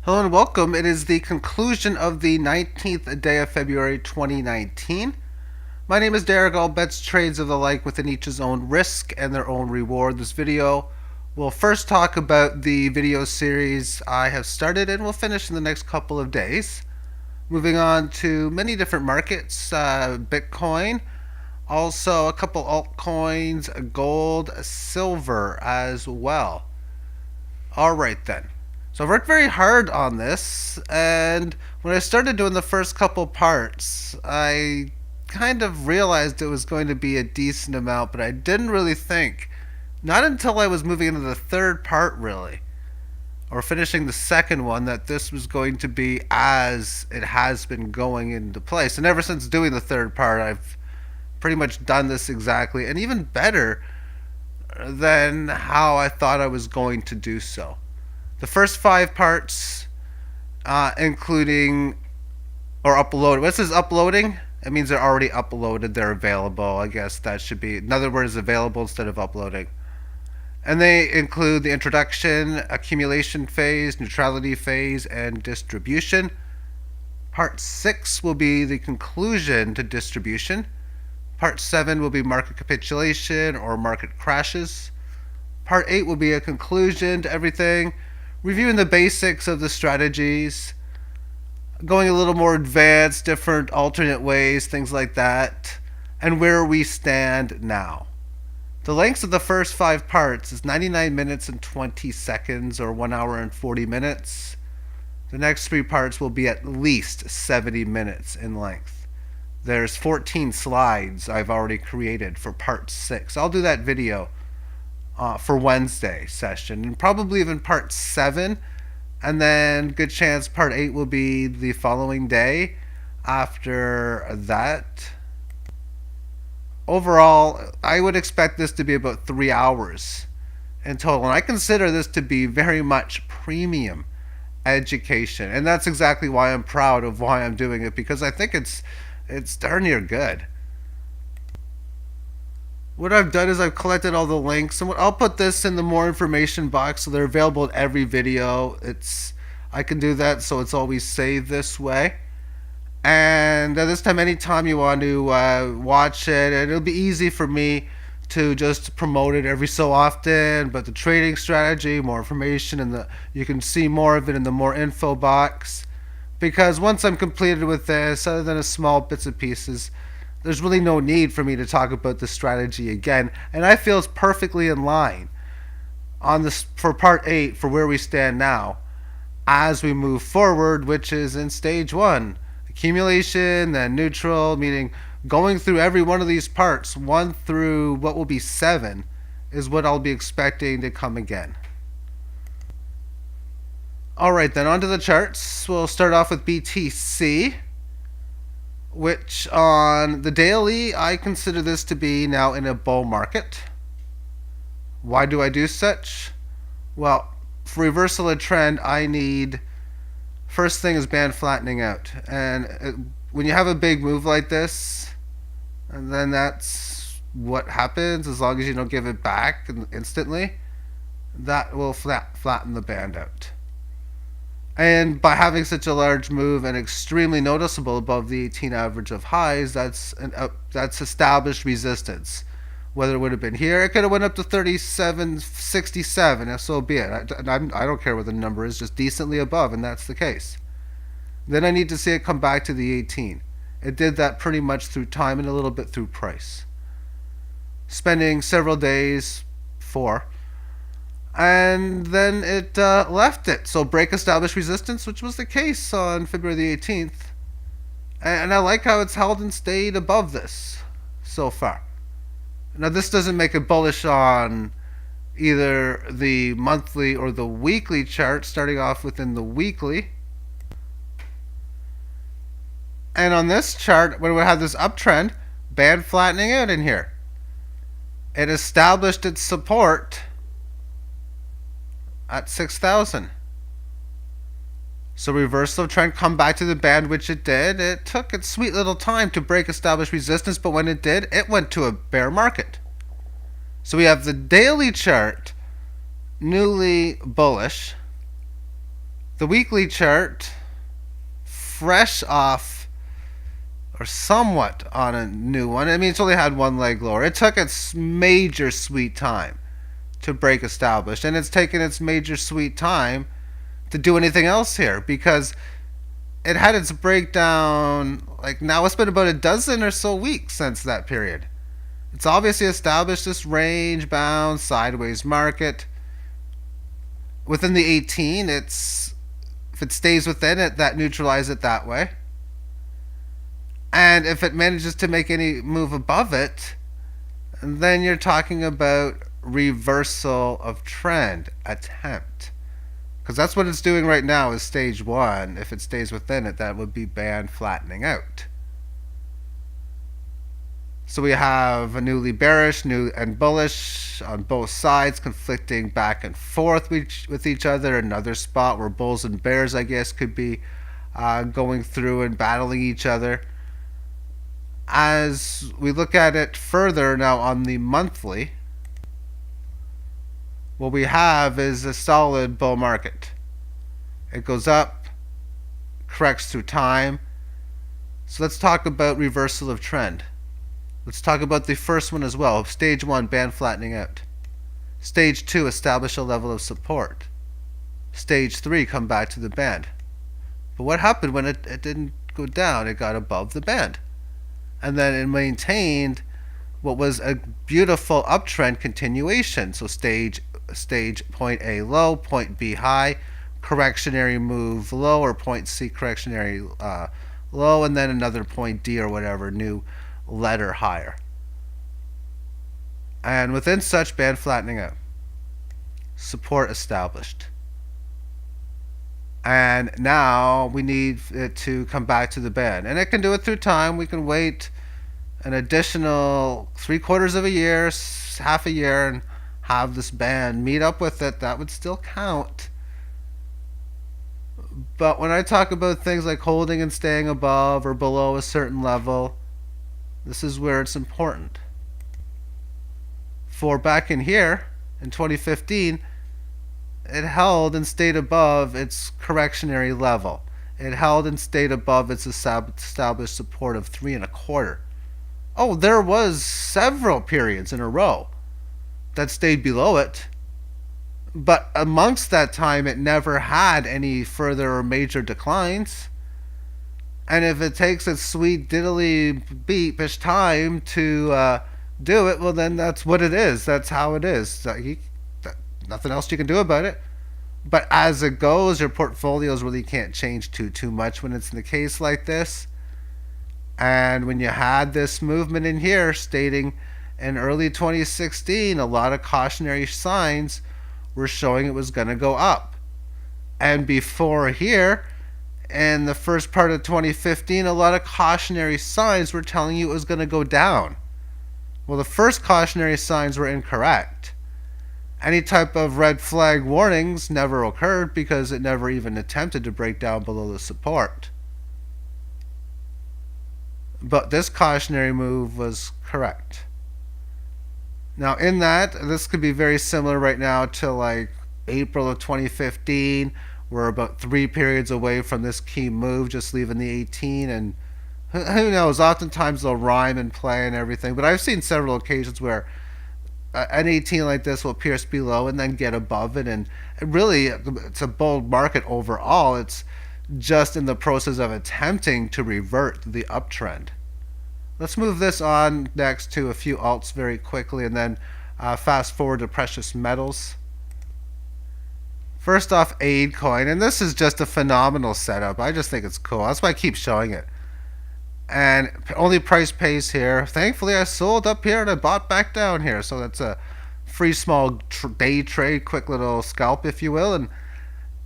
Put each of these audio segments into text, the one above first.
Hello and welcome. It is the conclusion of the 19th day of February 2019. My name is Derek. All bets, trades of the like within each his own risk and their own reward. This video will first talk about the video series I have started and will finish in the next couple of days. Moving on to many different markets, Bitcoin, also a couple altcoins, gold, silver as well. All right then. So I worked very hard on this, and when I started doing the first couple parts, I kind of realized it was going to be a decent amount, but I didn't really think. Not until I was moving into the third part, really, or finishing the second one, that this was going to be as it has been going into place. And ever since doing the third part, I've pretty much done this exactly, and even better than how I thought I was going to do so. The first five parts, including or upload. What says uploading? It means they're already uploaded. They're available. I guess that should be, in other words, available instead of uploading. And they include the introduction, accumulation phase, neutrality phase, and distribution. Part 6 will be the conclusion to distribution. Part 7 will be market capitulation or market crashes. Part 8 will be a conclusion to everything, reviewing the basics of the strategies, going a little more advanced, different alternate ways, things like that, and where we stand now. The length of the first 5 parts is 99 minutes and 20 seconds, or 1 hour and 40 minutes. The next 3 parts will be at least 70 minutes in length. There's 14 slides I've already created for part 6. I'll do that video for Wednesday session, and probably even part 7, and then good chance part 8 will be the following day after that. Overall, I would expect this to be about 3 hours in total, and I consider this to be very much premium education, and that's exactly why I'm proud of why I'm doing it, because I think it's darn near good. What I've done is I've collected all the links, and I'll put this in the more information box, so they're available in every video. I can do that, so it's always saved this way. And this time, anytime you want to watch it, and it'll be easy for me to just promote it every so often. But the trading strategy, more information, and you can see more of it in the more info box. Because once I'm completed with this, other than a small bits and pieces, there's really no need for me to talk about the strategy again, and I feel it's perfectly in line on this for part 8 for where we stand now as we move forward, which is in stage 1, accumulation, then neutral, meaning going through every one of these parts 1 through what will be 7 is what I'll be expecting to come again. Alright then, onto the charts. We'll start off with BTC, which on the daily, I consider this to be now in a bull market. Why do I do such? Well, for reversal of trend, I need, first thing is band flattening out. And when you have a big move like this, and then that's what happens, as long as you don't give it back instantly, that will flatten the band out. And by having such a large move and extremely noticeable above the 18 average of highs, that's established resistance. Whether it would have been here, it could have went up to 37.67, and so be it. I don't care what the number is, just decently above, and that's the case. Then I need to see it come back to the 18. It did that pretty much through time and a little bit through price. Spending several days, 4, and then it left it. So break established resistance, which was the case on February the 18th. And I like how it's held and stayed above this so far. Now this doesn't make it bullish on either the monthly or the weekly chart, starting off within the weekly. And on this chart, when we have this uptrend, band flattening out in here, it established its support at 6,000. So reversal of trend, come back to the band, which it did. It took its sweet little time to break established resistance, but when it did, it went to a bear market. So we have the daily chart newly bullish, The weekly chart, fresh off or somewhat on a new one. I mean, it's only had one leg lower. It took its major sweet time to break established, and it's taken its major sweet time to do anything else here because it had its breakdown. Like, now it's been about a dozen or so weeks since that period. It's obviously established this range bound sideways market within the 18. It's, if it stays within it, that neutralizes it that way. And if it manages to make any move above it, then you're talking about reversal of trend attempt, because that's what it's doing right now is stage one. If it stays within it, that would be band flattening out. So we have a newly bearish, new and bullish on both sides, conflicting back and forth with each other. Another spot where bulls and bears, I guess, could be going through and battling each other. As we look at it further now on the monthly, what we have is a solid bull market. It goes up, corrects through time. So let's talk about reversal of trend. Let's talk about the first one as well. Stage one, band flattening out. Stage two, establish a level of support. Stage three, come back to the band. But what happened when it didn't go down? It got above the band. And then it maintained what was a beautiful uptrend continuation. So stage point A low, point B high, correctionary move low, or point C correctionary low, and then another point D or whatever, new letter higher. And within such, band flattening out. Support established. And now we need it to come back to the band. And it can do it through time. We can wait an additional 3/4 of a year, half a year, and have this band meet up with it. That would still count. But when I talk about things like holding and staying above or below a certain level, this is where it's important. For back in here, in 2015, it held and stayed above its correctionary level. It held and stayed above its established support of 3 1/4. Oh, there was several periods in a row that stayed below it. But amongst that time, it never had any further or major declines. And if it takes its sweet diddly beepish time to do it, well, then that's what it is. That's how it is. Nothing else you can do about it. But as it goes, your portfolios really can't change too much when it's in the case like this. And when you had this movement in here stating in early 2016, a lot of cautionary signs were showing it was going to go up. And before here, in the first part of 2015, a lot of cautionary signs were telling you it was going to go down. Well, the first cautionary signs were incorrect. Any type of red flag warnings never occurred because it never even attempted to break down below the support. But this cautionary move was correct. Now in that, this could be very similar right now to like April of 2015. We're about 3 periods away from this key move, just leaving the 18, and who knows, oftentimes they'll rhyme and play and everything, but I've seen several occasions where an 18 like this will pierce below and then get above it, and really it's a bold market overall. It's just in the process of attempting to revert the uptrend. Let's move this on next to a few alts very quickly, and then fast forward to precious metals. First off, AIDcoin, and this is just a phenomenal setup. I just think it's cool. That's why I keep showing it. And only price pays here. Thankfully, I sold up here and I bought back down here. So that's a free small day trade, quick little scalp, if you will. And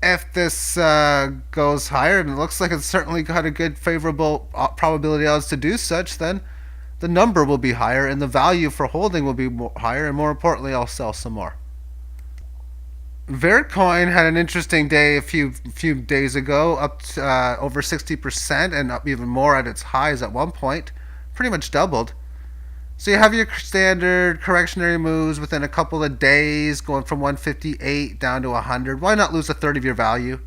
if this goes higher, and it looks like it's certainly got a good favorable probability odds to do such, then the number will be higher and the value for holding will be higher. And more importantly, I'll sell some more. Vertcoin had an interesting day a few days ago, up to, over 60% and up even more at its highs at one point, pretty much doubled. So you have your standard correctionary moves within a couple of days, going from 158 down to 100. Why not lose a third of your value?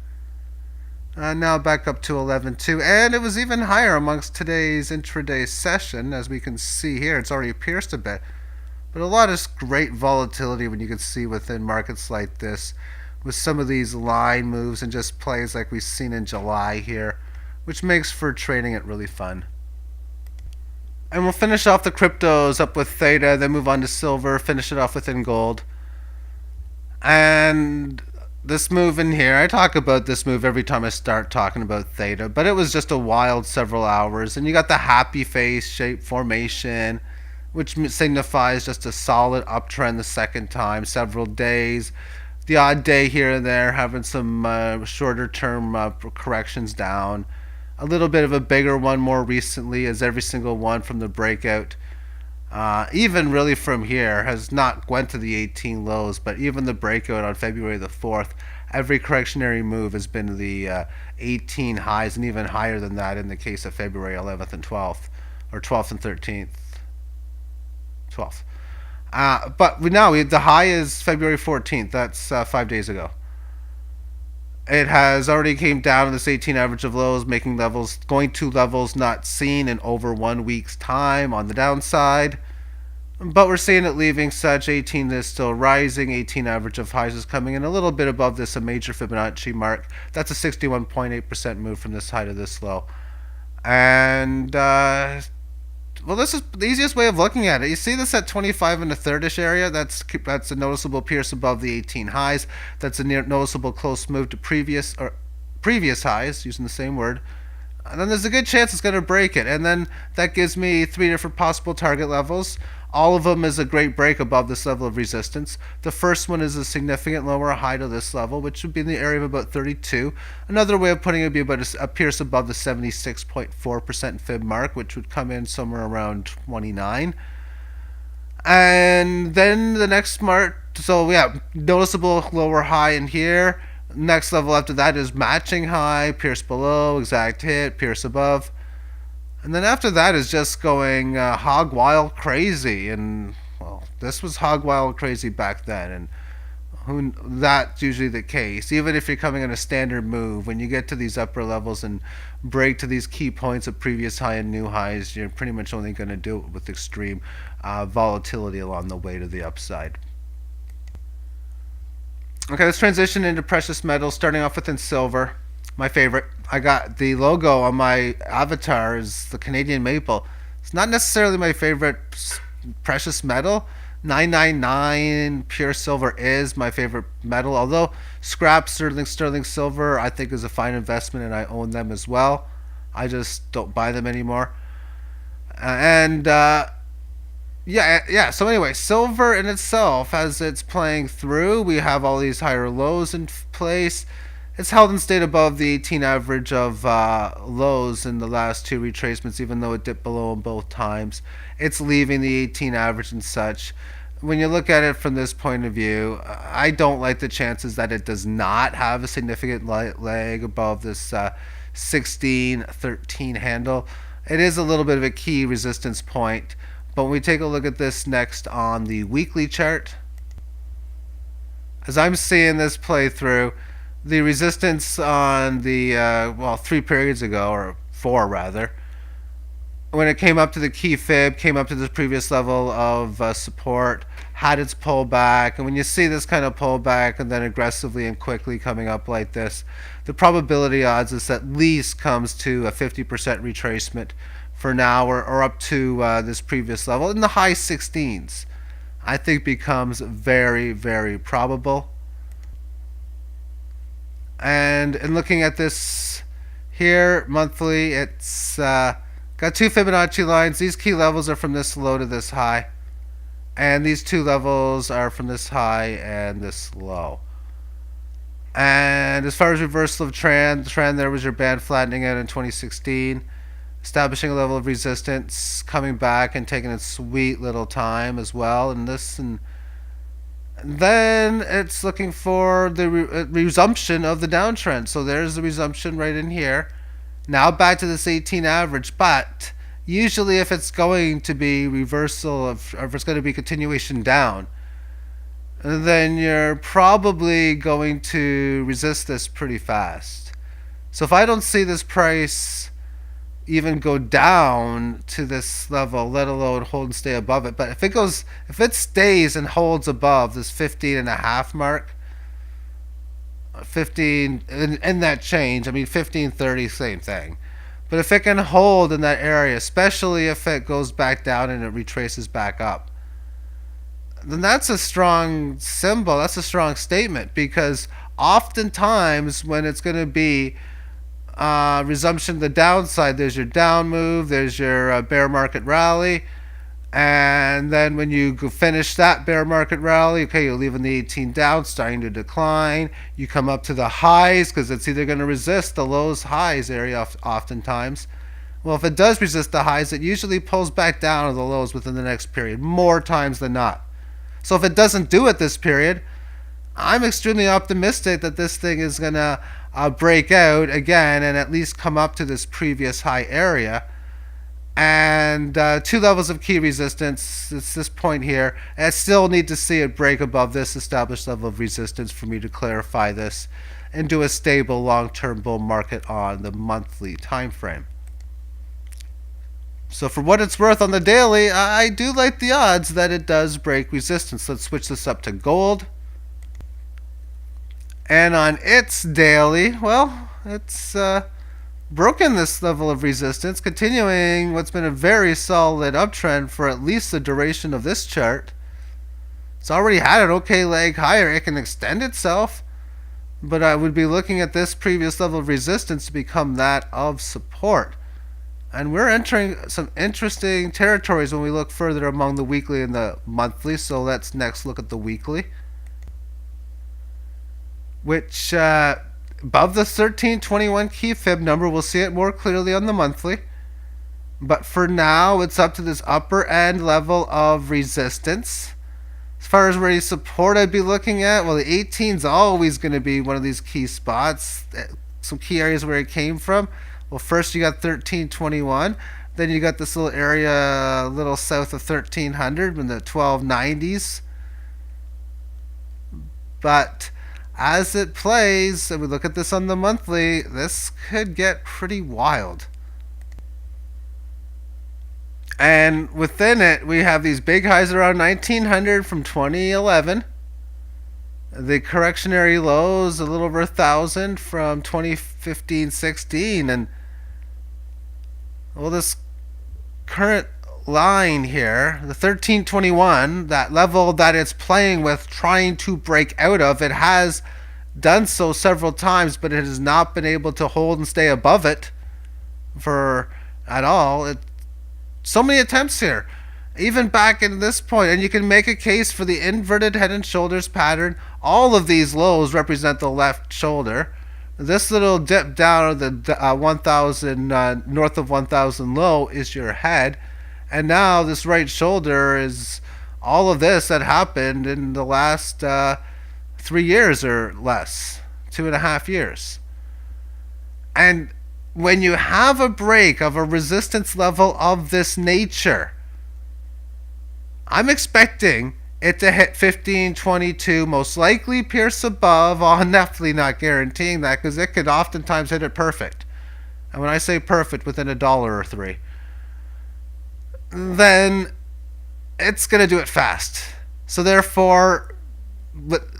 Now back up to 11.2, and it was even higher amongst today's intraday session. As we can see here, it's already pierced a bit, but a lot of great volatility when you can see within markets like this, with some of these line moves and just plays like we've seen in July here, which makes for trading it really fun. And we'll finish off the cryptos up with Theta, then move on to silver, finish it off within gold. And this move in here, I talk about this move every time I start talking about Theta, but it was just a wild several hours. And you got the happy face shape formation, which signifies just a solid uptrend the second time, several days. The odd day here and there having some shorter term corrections down. A little bit of a bigger one more recently, as every single one from the breakout, even really from here, has not went to the 18 lows, but even the breakout on February the 4th, every correctionary move has been the 18 highs, and even higher than that in the case of February 11th and 12th, or 12th and 13th. 12th. But the high is February 14th. That's 5 days ago. It has already came down to this 18 average of lows, making levels, going to levels not seen in over 1 week's time on the downside. But we're seeing it leaving such. 18 is still rising. 18 average of highs is coming in a little bit above this, a major Fibonacci mark. That's a 61.8% move from this high to this low. And well, this is the easiest way of looking at it. You see this at 25 and a third-ish area. That's a noticeable pierce above the 18 highs. That's a noticeable close move to previous highs, using the same word. And then there's a good chance it's going to break it. And then that gives me 3 different possible target levels. All of them is a great break above this level of resistance. The first one is a significant lower high to this level, which would be in the area of about 32. Another way of putting it would be about a pierce above the 76.4% fib mark, which would come in somewhere around 29. And then the next mark, so yeah, noticeable lower high in here. Next level after that is matching high, pierce below, exact hit, pierce above. And then after that is just going hog wild crazy. And, well, this was hog wild crazy back then. And that's usually the case. Even if you're coming on a standard move, when you get to these upper levels and break to these key points of previous high and new highs, you're pretty much only going to do it with extreme volatility along the way to the upside. Okay, let's transition into precious metals, starting off within silver. My favorite. I got the logo on my avatar is the Canadian maple. It's not necessarily my favorite precious metal. 999 pure silver is my favorite metal, although scrap sterling silver I think is a fine investment, and I own them as well. I just don't buy them anymore. Yeah. So anyway, silver in itself, as it's playing through, we have all these higher lows in place. It's held and stayed above the 18 average of lows in the last 2 retracements, even though it dipped below them both times. It's leaving the 18 average and such. When you look at it from this point of view, I don't like the chances that it does not have a significant leg above this 16-13 handle. It is a little bit of a key resistance point. But when we take a look at this next on the weekly chart, as I'm seeing this play through, the resistance on the 3 periods ago, or 4 rather, when it came up to the key fib, came up to the previous level of support, had its pullback. And when you see this kind of pullback and then aggressively and quickly coming up like this, the probability odds is at least comes to a 50% retracement for now, or up to this previous level in the high 16s. I think becomes very, very probable. And in looking at this here monthly, it's got 2 Fibonacci lines. These key levels are from this low to this high, and these 2 levels are from this high and this low. And as far as reversal of trend, the trend there was your band flattening out in 2016, establishing a level of resistance, coming back and taking its sweet little time as well. And then it's looking for the resumption of the downtrend. So there's the resumption right in here. Now back to this 18 average, but usually if it's going to be reversal or if it's going to be continuation down, then you're probably going to resist this pretty fast. So if I don't see this price even go down to this level, let alone hold and stay above it, but if it stays and holds above this 15 and a half mark, 15 in that change, I mean 15.30, same thing. But if it can hold in that area, especially if it goes back down and it retraces back up, then that's a strong symbol. That's a strong statement, because oftentimes when it's going to be resumption to the downside, there's your down move, there's your bear market rally, and then when you finish that bear market rally, okay, you're leaving the 18 down, starting to decline. You come up to the highs because it's either going to resist the lows highs area oftentimes. Well, if it does resist the highs, it usually pulls back down to the lows within the next period, more times than not. So if it doesn't do it this period, I'm extremely optimistic that this thing is going to break out again and at least come up to this previous high area. And two levels of key resistance. It's this point here. I still need to see it break above this established level of resistance for me to clarify this and do a stable long-term bull market on the monthly time frame. So for what it's worth on the daily, I do like the odds that it does break resistance. Let's switch this up to gold. And on its daily, well, it's broken this level of resistance, continuing what's been a very solid uptrend for at least the duration of this chart. It's already had an okay leg higher. It can extend itself, but I would be looking at this previous level of resistance to become that of support. And we're entering some interesting territories when we look further among the weekly and the monthly. So let's next look at the weekly, which above the 1321 key fib number. We'll see it more clearly on the monthly. But for now, it's up to this upper end level of resistance. As far as where support I'd be looking at, well, the 18 is always going to be one of these key spots. Some key areas where it came from. Well, first you got 1321. Then you got this little area a little south of 1300 in the 1290s. But as it plays, and we look at this on the monthly, this could get pretty wild. And within it, we have these big highs around 1900 from 2011. The correctionary lows a little over 1,000 from 2015-16. And well, this current line here, the 1321, that level that it's playing with, trying to break out of, it has done so several times, but it has not been able to hold and stay above it for at all. So many attempts here, even back in this point, and you can make a case for the inverted head and shoulders pattern. All of these lows represent the left shoulder. This little dip down of the 1,000 north of 1,000 low is your head. And now this right shoulder is all of this that happened in the last 3 years or less, 2.5 years. And when you have a break of a resistance level of this nature, I'm expecting it to hit 1522, most likely pierce above. I'm definitely not guaranteeing that, because it could oftentimes hit it perfect. And when I say perfect, within $1 or $3. Then it's going to do it fast. So therefore,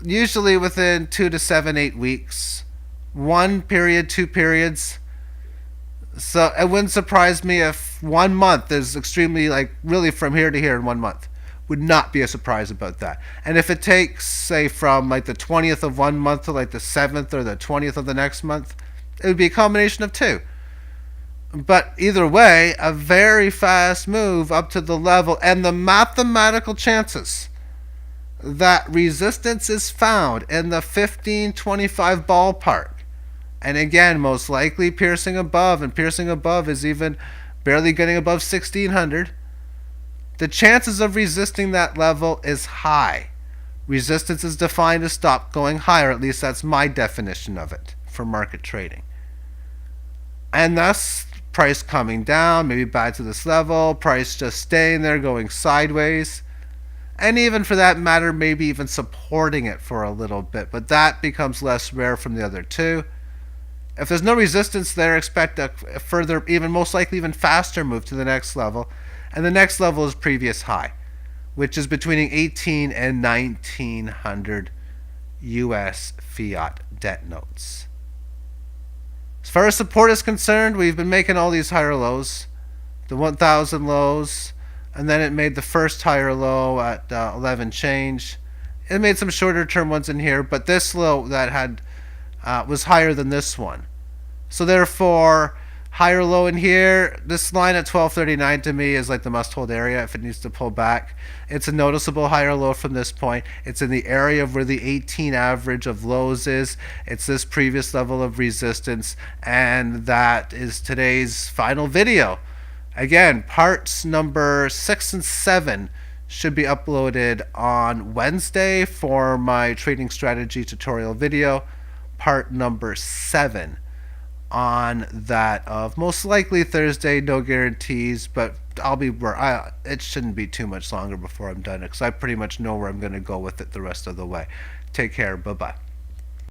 usually within 2 to 7, 8 weeks, 1 period, 2 periods. So it wouldn't surprise me if 1 month is extremely, like, really from here to here in 1 month. Would not be a surprise about that. And if it takes, say, from like the 20th of 1 month to like the 7th or the 20th of the next month, it would be a combination of 2. But either way, a very fast move up to the level, and the mathematical chances that resistance is found in the 1525 ballpark, and again, most likely piercing above, and piercing above is even barely getting above 1600. The chances of resisting that level is high. Resistance is defined to stop going higher, at least that's my definition of it for market trading. And thus, price coming down, maybe back to this level, price just staying there, going sideways, and even for that matter, maybe even supporting it for a little bit, but that becomes less rare from the other two. If there's no resistance there, expect a further, even most likely even faster move to the next level. And the next level is previous high, which is between 18 and 1900 US fiat debt notes. As far as support is concerned, we've been making all these higher lows, the 1000 lows, and then it made the first higher low at 11 change. It made some shorter term ones in here, but this low that had was higher than this one. So therefore, higher low in here, this line at 1239 to me is like the must hold area if it needs to pull back. It's a noticeable higher low from this point. It's in the area of where the 18 average of lows is. It's this previous level of resistance, and that is today's final video. Again, parts number 6 and 7 should be uploaded on Wednesday for my trading strategy tutorial video. Part number 7 on that of most likely Thursday. No guarantees, but it shouldn't be too much longer before I'm done, because I pretty much know where I'm going to go with it the rest of the way. Take care. Bye bye.